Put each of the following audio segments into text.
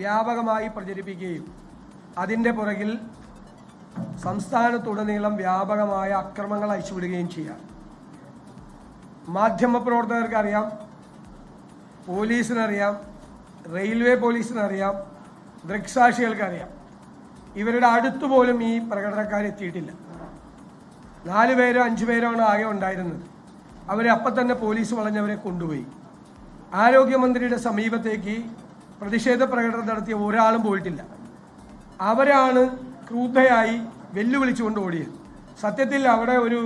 വ്യാപകമായി പ്രചരിപ്പിക്കുകയും അതിൻ്റെ പുറകിൽ സംസ്ഥാനത്തുടനീളം വ്യാപകമായ അക്രമങ്ങൾ അയച്ചുവിടുകയും ചെയ്യാം. മാധ്യമപ്രവർത്തകർക്കറിയാം, പോലീസിനറിയാം, റെയിൽവേ പോലീസിനറിയാം, ദൃക്സാക്ഷികൾക്കറിയാം. ഇവരുടെ അടുത്തുപോലും ഈ പ്രകടനക്കാരെത്തിയിട്ടില്ല. 4 പേരോ 5 പേരോ ആണ് ആകെ ഉണ്ടായിരുന്നത്. അവരെ അപ്പം തന്നെ പോലീസ് വളഞ്ഞവരെ കൊണ്ടുപോയി. ആരോഗ്യമന്ത്രിയുടെ സമീപത്തേക്ക് പ്രതിഷേധ പ്രകടനം നടത്തിയ ഒരാളും പോയിട്ടില്ല. അവരാണ് ക്രൂദ്ധയായി വെല്ലുവിളിച്ചുകൊണ്ട് ഓടിയത്. സത്യത്തിൽ അവിടെ ഒരു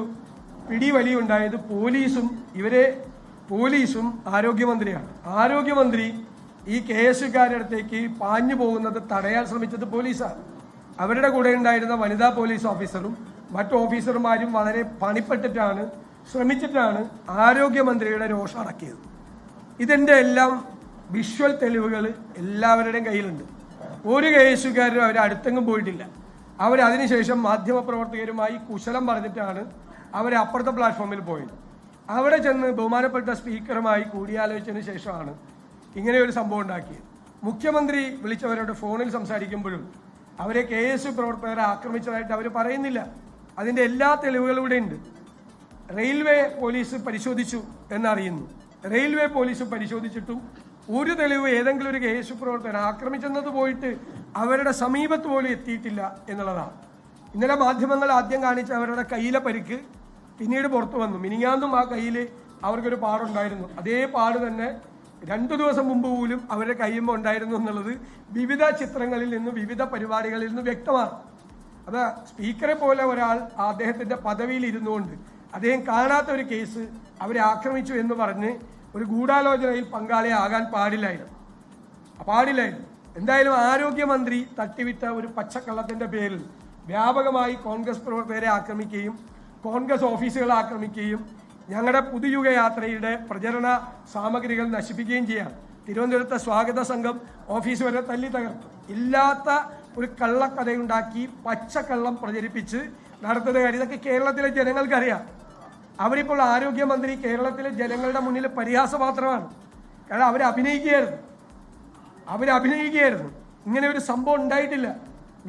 പിടിവലി ഉണ്ടായത് പോലീസും ആരോഗ്യമന്ത്രിയാണ്. ആരോഗ്യമന്ത്രി ഈ കേസുകാരുടെ അടുത്തേക്ക് പാഞ്ഞു പോകുന്നത് തടയാൻ ശ്രമിച്ചത് പോലീസാണ്. അവരുടെ കൂടെ ഉണ്ടായിരുന്ന വനിതാ പോലീസ് ഓഫീസറും മറ്റു ഓഫീസർമാരും വളരെ പണിപ്പെട്ടിട്ടാണ് ശ്രമിച്ചിട്ടാണ് ആരോഗ്യമന്ത്രിയുടെ രോഷം അടക്കിയത്. ഇതിൻ്റെ എല്ലാം വിഷ്വൽ തെളിവുകൾ എല്ലാവരുടെയും കയ്യിലുണ്ട്. ഒരു കേസുകാരും അവർ അടുത്തെങ്ങും പോയിട്ടില്ല. അതിനുശേഷം മാധ്യമപ്രവർത്തകരുമായി കുശലം പറഞ്ഞിട്ടാണ് അവർ അപ്പുറത്തെ പ്ലാറ്റ്ഫോമിൽ പോയത്. അവിടെ ചെന്ന് ബഹുമാനപ്പെട്ട സ്പീക്കറുമായി കൂടിയാലോചിച്ചതിന് ശേഷമാണ് ഇങ്ങനെ ഒരു സംഭവം ഉണ്ടാക്കിയത്. മുഖ്യമന്ത്രി വിളിച്ചവരോട് ഫോണിൽ സംസാരിക്കുമ്പോഴും അവരെ KS പ്രവർത്തകരെ ആക്രമിച്ചതായിട്ട് അവർ പറയുന്നില്ല. അതിൻ്റെ എല്ലാ തെളിവുകളും ഇവിടെ ഉണ്ട്. റെയിൽവേ പോലീസ് പരിശോധിച്ചു എന്നറിയുന്നു. റെയിൽവേ പോലീസ് പരിശോധിച്ചിട്ടും ഒരു തെളിവ് ഏതെങ്കിലും ഒരു KS പ്രവർത്തകർ ആക്രമിച്ചെന്നത് പോയിട്ട് അവരുടെ സമീപത്ത് പോലും എത്തിയിട്ടില്ല എന്നുള്ളതാണ്. ഇന്നലെ മാധ്യമങ്ങൾ ആദ്യം കാണിച്ച അവരുടെ കയ്യിലെ പരിക്ക് പിന്നീട് പുറത്തു വന്നു. മിനിങ്ങാന്നും ആ കയ്യിൽ അവർക്കൊരു പാടുണ്ടായിരുന്നു. അതേ പാട് തന്നെ 2 ദിവസം മുമ്പ് പോലും അവരുടെ കയ്യുമ്പോൾ ഉണ്ടായിരുന്നു എന്നുള്ളത് വിവിധ ചിത്രങ്ങളിൽ നിന്നും വിവിധ പരിപാടികളിൽ നിന്നും വ്യക്തമാണ്. അത് സ്പീക്കറെ പോലെ ഒരാൾ അദ്ദേഹത്തിൻ്റെ പദവിയിൽ ഇരുന്നുകൊണ്ട് അദ്ദേഹം കാണാത്ത ഒരു കേസ് അവരെ ആക്രമിച്ചു എന്ന് പറഞ്ഞ് ഒരു ഗൂഢാലോചനയിൽ പങ്കാളിയാകാൻ പാടില്ലായിരുന്നു. എന്തായാലും ആരോഗ്യമന്ത്രി തട്ടിവിട്ട ഒരു പച്ചക്കള്ളത്തിൻ്റെ പേരിൽ വ്യാപകമായി കോൺഗ്രസ് പ്രവർത്തകരെ ആക്രമിക്കുകയും കോൺഗ്രസ് ഓഫീസുകളെ ആക്രമിക്കുകയും ഞങ്ങളുടെ പുതുയുഗ യാത്രയുടെ പ്രചരണ സാമഗ്രികൾ നശിപ്പിക്കുകയും ചെയ്യാം. തിരുവനന്തപുരത്തെ സ്വാഗത സംഘം ഓഫീസ് വരെ തല്ലി തകർത്തു. ഇല്ലാത്ത ഒരു കള്ളക്കഥയുണ്ടാക്കി പച്ചക്കള്ളം പ്രചരിപ്പിച്ച് നടത്തുന്ന കാര്യം ഇതൊക്കെ കേരളത്തിലെ ജനങ്ങൾക്കറിയാം. അവരിപ്പോൾ ആരോഗ്യമന്ത്രി കേരളത്തിലെ ജനങ്ങളുടെ മുന്നിൽ പരിഹാസപാത്രമാണ്. കാരണം അവരഭിനയിക്കുകയായിരുന്നു. ഇങ്ങനെ ഒരു സംഭവം ഉണ്ടായിട്ടില്ല.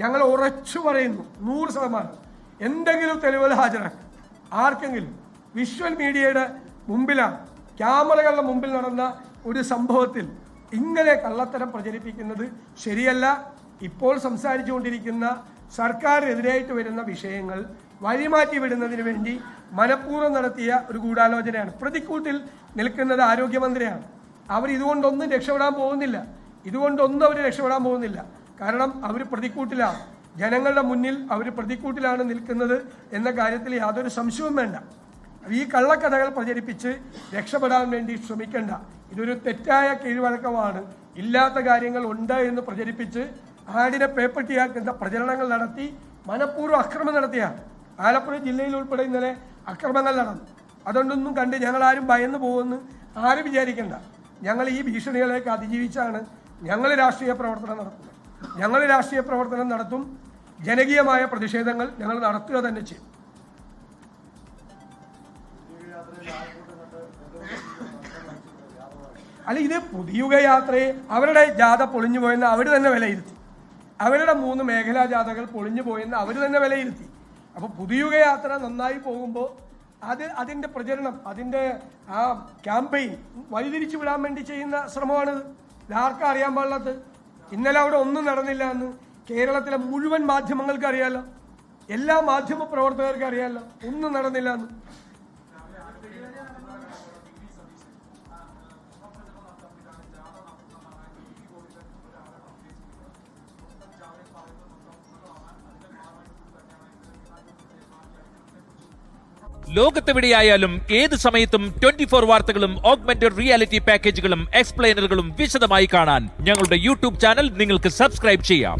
ഞങ്ങൾ ഉറച്ചു പറയുന്നു 100%. എന്തെങ്കിലും തെളിവുകൾ ഹാജരാക്കുക. ആർക്കെങ്കിലും വിഷ്വൽ മീഡിയയുടെ മുമ്പിലാണ്, ക്യാമറകളുടെ മുമ്പിൽ നടന്ന ഒരു സംഭവത്തിൽ ഇങ്ങനെ കള്ളത്തരം പ്രചരിപ്പിക്കുന്നത് ശരിയല്ല. ഇപ്പോൾ സംസാരിച്ചുകൊണ്ടിരിക്കുന്ന സർക്കാരിനെതിരായിട്ട് വരുന്ന വിഷയങ്ങൾ വഴിമാറ്റി വിടുന്നതിന് വേണ്ടി മനഃപൂർവ്വം നടത്തിയ ഒരു ഗൂഢാലോചനയാണ്. പ്രതിക്കൂട്ടിൽ നിൽക്കുന്നത് ആരോഗ്യമന്ത്രിയാണ്. ഇതുകൊണ്ടൊന്നും രക്ഷപ്പെടാൻ പോകുന്നില്ല. കാരണം അവർ പ്രതിക്കൂട്ടിലാണ്. ജനങ്ങളുടെ മുന്നിൽ അവർ പ്രതിക്കൂട്ടിലാണ് നിൽക്കുന്നത് എന്ന കാര്യത്തിൽ യാതൊരു സംശയവും വേണ്ട. ഈ കള്ളക്കഥകൾ പ്രചരിപ്പിച്ച് രക്ഷപ്പെടാൻ വേണ്ടി ശ്രമിക്കേണ്ട. ഇതൊരു തെറ്റായ കീഴ്വഴക്കമാണ്. ഇല്ലാത്ത കാര്യങ്ങൾ ഉണ്ട് എന്ന് പ്രചരിപ്പിച്ച് ആടിനെ പേപ്പട്ടിയാക്കുന്ന പ്രചരണങ്ങൾ നടത്തി മനഃപൂർവ്വം അക്രമം നടത്തിയാണ്. ആലപ്പുഴ ജില്ലയിൽ ഉൾപ്പെടെ ഇന്നലെ അക്രമങ്ങൾ നടന്നു. അതുകൊണ്ടൊന്നും കണ്ട് ഞങ്ങളാരും ഭയന്നു പോകുമെന്ന് ആരും വിചാരിക്കേണ്ട. ഞങ്ങൾ ഈ ഭീഷണികളെയൊക്കെ അതിജീവിച്ചാണ് ഞങ്ങൾ രാഷ്ട്രീയ പ്രവർത്തനം നടത്തും. ജനകീയമായ പ്രതിഷേധങ്ങൾ ഞങ്ങൾ നടത്തുക തന്നെ ചെയ്യും. ഇത് പുതിയുഗ യാത്രയെ അവരുടെ ജാഥ പൊളിഞ്ഞു പോയെന്ന് അവർ തന്നെ വിലയിരുത്തി. അവരുടെ 3 മേഖലാ ജാഥകൾ പൊളിഞ്ഞു പോയെന്ന് അവർ തന്നെ വിലയിരുത്തി. അപ്പോൾ പുതിയുഗ യാത്ര നന്നായി പോകുമ്പോൾ അതിൻ്റെ പ്രചരണം, അതിൻ്റെ ആ ക്യാമ്പയിൻ വഴിതിരിച്ചു വിടാൻ വേണ്ടി ചെയ്യുന്ന ശ്രമമാണിത്. ഇതാർക്കും അറിയാൻ പാടില്ലാത്തത്. ഇന്നലെ അവിടെ ഒന്നും നടന്നില്ല എന്ന് കേരളത്തിലെ മുഴുവൻ മാധ്യമങ്ങൾക്ക് അറിയാലോ. എല്ലാ മാധ്യമ പ്രവർത്തകർക്കും അറിയാലോ ഒന്നും നടന്നില്ല എന്ന്. ലോകത്തെവിടെയായാലും ഏത് സമയത്തും 24 വാർത്തകളും ഓഗ്മെന്റഡ് റിയാലിറ്റി പാക്കേജുകളും എക്സ്പ്ലെയിനറുകളും വിശദമായി കാണാൻ ഞങ്ങളുടെ യൂട്യൂബ് ചാനൽ നിങ്ങൾക്ക് സബ്സ്ക്രൈബ് ചെയ്യാം.